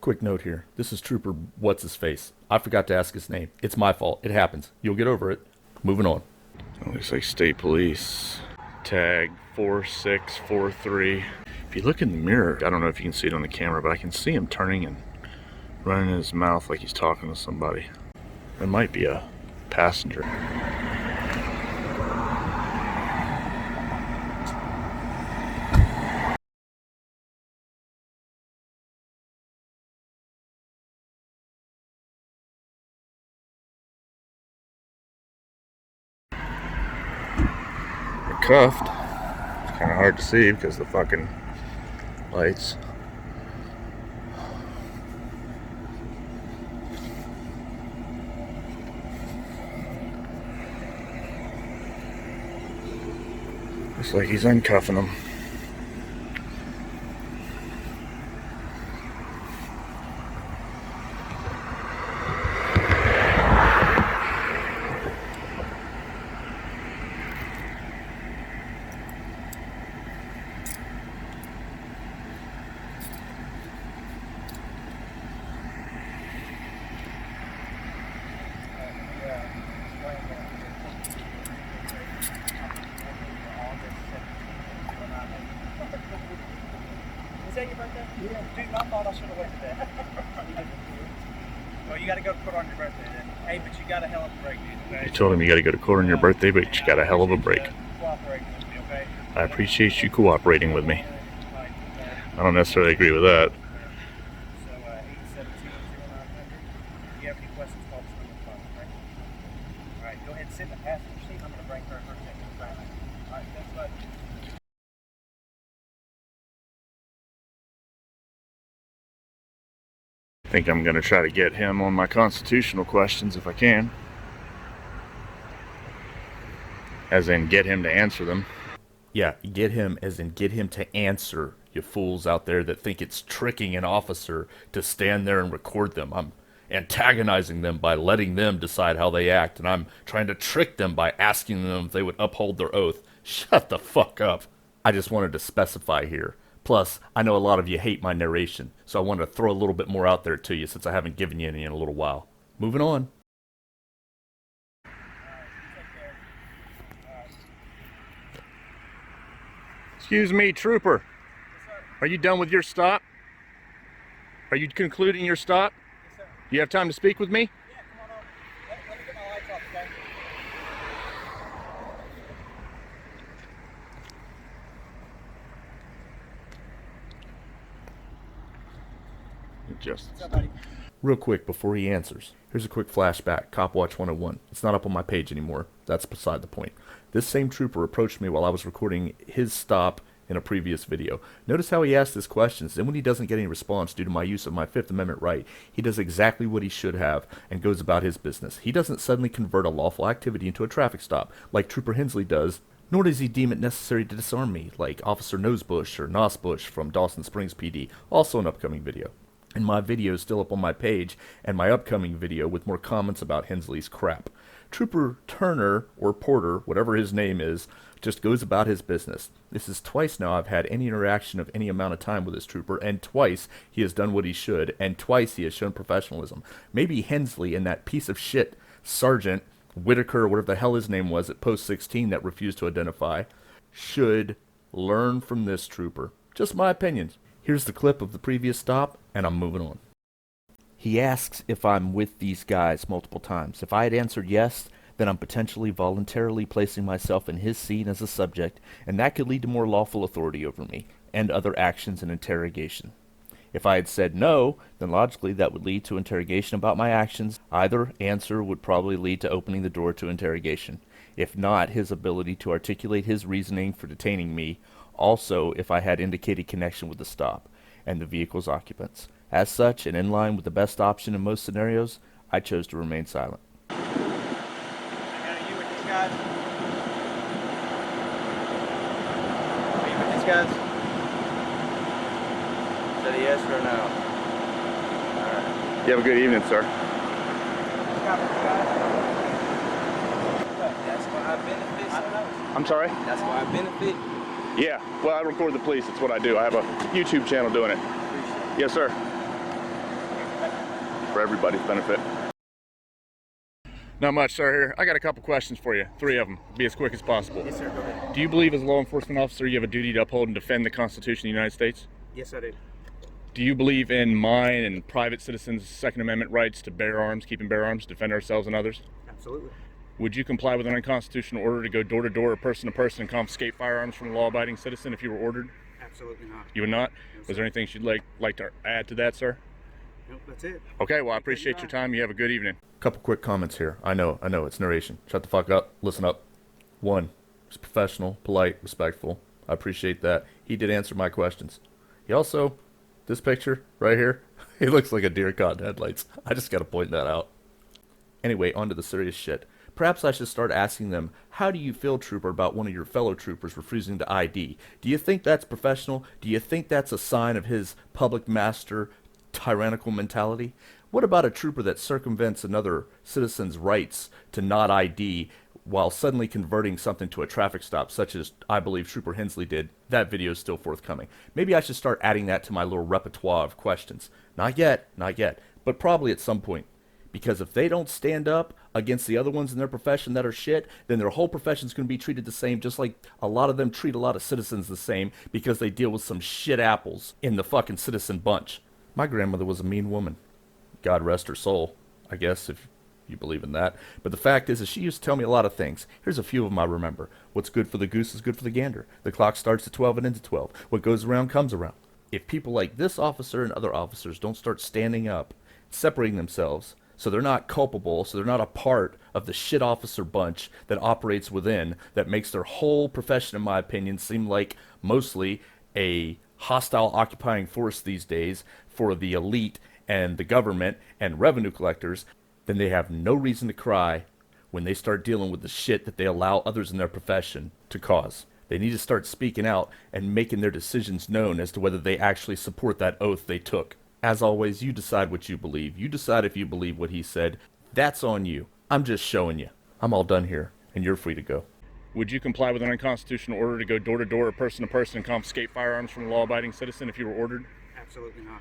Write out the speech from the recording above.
Quick note here. This is Trooper What's-His-Face. I forgot to ask his name. It's my fault. It happens. You'll get over it. Moving on. It looks like state police. Tag 4643. If you look in the mirror, I don't know if you can see it on the camera, but I can see him turning and running in his mouth like he's talking to somebody. It might be a passenger. They're cuffed. It's kind of hard to see because of the fucking lights. Looks like he's uncuffing them. Is that your birthday? Yeah. Dude, I thought I should have went to that. Well, you got to go to court on your birthday then. Hey, but you got a hell of a break, dude. Okay? You told him you got to go to court on your birthday, but you got a hell of a break. Cooperating with me, okay? I appreciate you cooperating with me. I don't necessarily agree with that. So, 817-0900. If you have any questions, call this number, okay? All right, go ahead and sit in the passenger seat. I'm going to bring her ticket. All right, thanks, bud. I think I'm going to try to get him on my constitutional questions if I can. As in, get him to answer them. Yeah, get him as in get him to answer, you fools out there that think it's tricking an officer to stand there and record them. I'm antagonizing them by letting them decide how they act, and I'm trying to trick them by asking them if they would uphold their oath. Shut the fuck up. I just wanted to specify here. Plus, I know a lot of you hate my narration, so I wanted to throw a little bit more out there to you since I haven't given you any in a little while. Moving on. Excuse me, Trooper. Are you done with your stop? Are you concluding your stop? Yes, sir. Do you have time to speak with me? Yeah, come on over. Let me get my lights off, okay? Just. What's up, buddy? Real quick before he answers, here's a quick flashback. Cop Watch 101. It's not up on my page anymore. That's beside the point. This same trooper approached me while I was recording his stop in a previous video. Notice how he asked his questions, and when he doesn't get any response due to my use of my Fifth Amendment right, he does exactly what he should have and goes about his business. He doesn't suddenly convert a lawful activity into a traffic stop like Trooper Hensley does, nor does he deem it necessary to disarm me like Officer Nosebush or Nosbush from Dawson Springs PD, also an upcoming video. And my video is still up on my page, and my upcoming video with more comments about Hensley's crap. Trooper Turner, or Porter, whatever his name is, just goes about his business. This is twice now I've had any interaction of any amount of time with this trooper, and twice he has done what he should, and twice he has shown professionalism. Maybe Hensley and that piece of shit Sergeant Whitaker, or whatever the hell his name was at Post 16 that refused to identify, should learn from this trooper. Just my opinion. Here's the clip of the previous stop, and I'm moving on. He asks if I'm with these guys multiple times. If I had answered yes, then I'm potentially voluntarily placing myself in his scene as a subject, and that could lead to more lawful authority over me, and other actions and interrogation. If I had said no, then logically that would lead to interrogation about my actions. Either answer would probably lead to opening the door to interrogation. If not, his ability to articulate his reasoning for detaining me. Also, if I had indicated connection with the stop and the vehicle's occupants. As such, and in line with the best option in most scenarios, I chose to remain silent. Are you with these guys? Are you with these guys? Is that a yes or a no? Alright. You have a good evening, sir. That's why I benefit. I don't know. I'm sorry? That's why I benefit. Yeah, well, I record the police. It's what I do. I have a YouTube channel doing it. Appreciate it. Yes, sir. for everybody's benefit. Not much, sir. Here, I got a couple questions for you. 3 of them. Be as quick as possible. Yes, sir. Go ahead. Do you believe as a law enforcement officer you have a duty to uphold and defend the Constitution of the United States? Yes, I do. Do you believe in mine and private citizens' Second Amendment rights to bear arms, keep and bear arms, defend ourselves and others? Absolutely. Would you comply with an unconstitutional order to go door to door or person to person and confiscate firearms from a law-abiding citizen if you were ordered? Absolutely not. You would not? No, Was there anything you'd like to add to that, sir? Nope, that's it. Okay, well, I appreciate your time. You have a good evening. Couple quick comments here. I know, it's narration. Shut the fuck up. Listen up. 1, he's professional, polite, respectful. I appreciate that. He did answer my questions. He also, this picture right here, he looks like a deer caught in headlights. I just gotta point that out. Anyway, on to the serious shit. Perhaps I should start asking them, how do you feel, trooper, about one of your fellow troopers refusing to ID? Do you think that's professional? Do you think that's a sign of his public master tyrannical mentality? What about a trooper that circumvents another citizen's rights to not ID while suddenly converting something to a traffic stop, such as I believe Trooper Hensley did? That video is still forthcoming. Maybe I should start adding that to my little repertoire of questions. Not yet, but probably at some point. Because if they don't stand up against the other ones in their profession that are shit, then their whole profession's going to be treated the same, just like a lot of them treat a lot of citizens the same because they deal with some shit apples in the fucking citizen bunch. My grandmother was a mean woman. God rest her soul, I guess, if you believe in that. But the fact is she used to tell me a lot of things. Here's a few of them I remember. What's good for the goose is good for the gander. The clock starts at 12 and ends at 12. What goes around comes around. If people like this officer and other officers don't start standing up, separating themselves, so they're not culpable, so they're not a part of the shit officer bunch that operates within, that makes their whole profession, in my opinion, seem like mostly a hostile occupying force these days for the elite and the government and revenue collectors, then they have no reason to cry when they start dealing with the shit that they allow others in their profession to cause. They need to start speaking out and making their decisions known as to whether they actually support that oath they took. As always, you decide what you believe. You decide if you believe what he said. That's on you. I'm just showing you. I'm all done here, and you're free to go. Would you comply with an unconstitutional order to go door to door or person to person and confiscate firearms from a law-abiding citizen if you were ordered? Absolutely not.